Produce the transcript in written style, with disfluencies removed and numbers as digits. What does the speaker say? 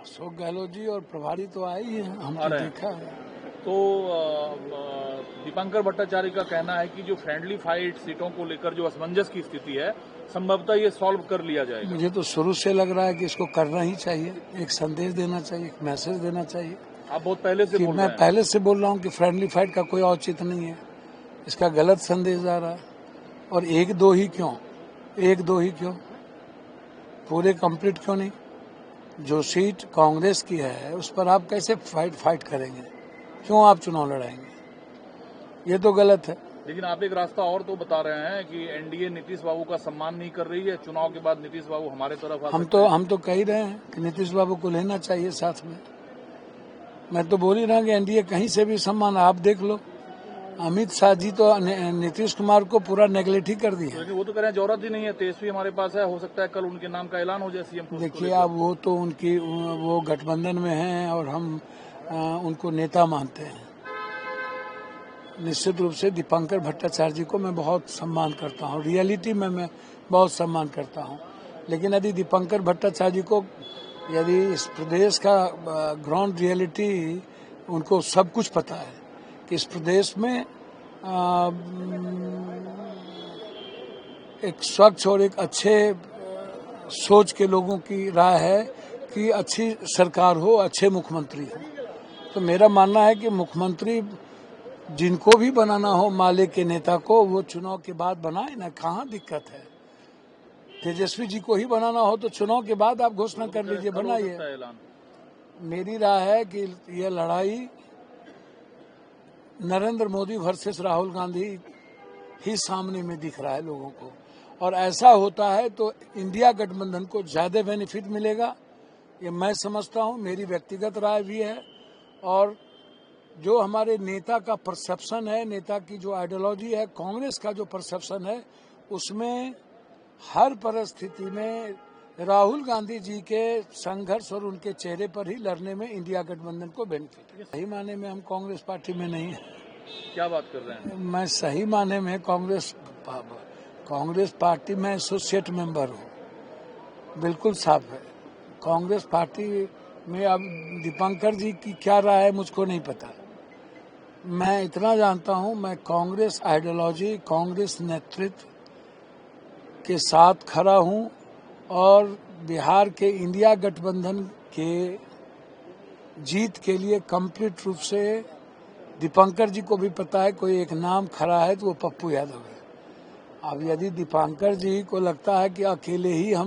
अशोक गहलोत जी और प्रभारी तो आए ही हैं, हम तो देखा है। तो दीपांकर भट्टाचार्य का कहना है कि जो फ्रेंडली फाइट सीटों को लेकर जो असमंजस की स्थिति है, संभवतः ये सॉल्व कर लिया जाएगा। मुझे तो शुरू से लग रहा है कि इसको करना ही चाहिए, एक संदेश देना चाहिए, एक मैसेज देना चाहिए। आप बहुत पहले से बोल रहे हैं। मैं पहले से बोल रहा हूँ कि फ्रेंडली फाइट का कोई औचित्य नहीं है, इसका गलत संदेश आ रहा है। और एक दो ही क्यों, पूरे कंप्लीट क्यों नहीं? जो सीट कांग्रेस की है उस पर आप कैसे फाइट करेंगे? क्यों आप चुनाव लड़ाएंगे? ये तो गलत है। लेकिन आप एक रास्ता और तो बता रहे हैं कि एनडीए नीतीश बाबू का सम्मान नहीं कर रही है, चुनाव के बाद नीतीश बाबू हमारे तरफ आ सकते हैं। हम तो कह ही रहे हैं कि नीतीश बाबू को लेना चाहिए साथ में। मैं तो बोल ही रहा कि एनडीए कहीं से भी सम्मान, आप देख लो, अमित शाह जी तो नीतीश कुमार को पूरा नेगलेक्ट ही कर दिया। वो तो कह रहे हैं जरूरत ही नहीं है, तेजस्वी हमारे पास है, हो सकता है कल उनके नाम का ऐलान हो जाए सीएम। देखिए, अब वो तो वो गठबंधन में हैं और हम उनको नेता मानते हैं। निश्चित रूप से दीपांकर भट्टाचार्य जी को मैं बहुत सम्मान करता हूँ, रियलिटी में मैं बहुत सम्मान करता हूँ। लेकिन यदि दीपांकर भट्टाचार्य जी को यदि इस प्रदेश का ग्राउंड रियलिटी, उनको सब कुछ पता है कि इस प्रदेश में एक स्वच्छ और एक अच्छे सोच के लोगों की राय है कि अच्छी सरकार हो, अच्छे मुख्यमंत्री हो। तो मेरा मानना है कि मुख्यमंत्री जिनको भी बनाना हो, माले के नेता को, वो चुनाव के बाद बनाए ना, कहाँ दिक्कत है। तेजस्वी जी को ही बनाना हो तो चुनाव के बाद आप घोषणा कर लीजिए, बनाइए। मेरी राय है कि यह लड़ाई नरेंद्र मोदी वर्सेस राहुल गांधी ही सामने में दिख रहा है लोगों को, और ऐसा होता है तो इंडिया गठबंधन को ज्यादा बेनिफिट मिलेगा, ये मैं समझता हूँ, मेरी व्यक्तिगत राय भी है। और जो हमारे नेता का परसेप्शन है, नेता की जो आइडियोलॉजी है, कांग्रेस का जो परसेप्शन है, उसमें हर परिस्थिति में राहुल गांधी जी के संघर्ष और उनके चेहरे पर ही लड़ने में इंडिया गठबंधन को बेनिफिट है। सही माने में हम कांग्रेस पार्टी में नहीं है। क्या बात कर रहे हैं? मैं सही माने में कांग्रेस पार्टी में एसोसिएट मेंबर हूँ, बिल्कुल साफ है। कांग्रेस पार्टी में अब दीपांकर जी की क्या राय है मुझको नहीं पता। मैं इतना जानता हूँ, मैं कांग्रेस आइडियोलॉजी, कांग्रेस नेतृत्व के साथ खड़ा हूँ, और बिहार के इंडिया गठबंधन के जीत के लिए कंप्लीट रूप से दीपांकर जी को भी पता है कोई एक नाम खड़ा है तो वो पप्पू यादव है। अब यदि दीपांकर जी को लगता है कि अकेले ही हम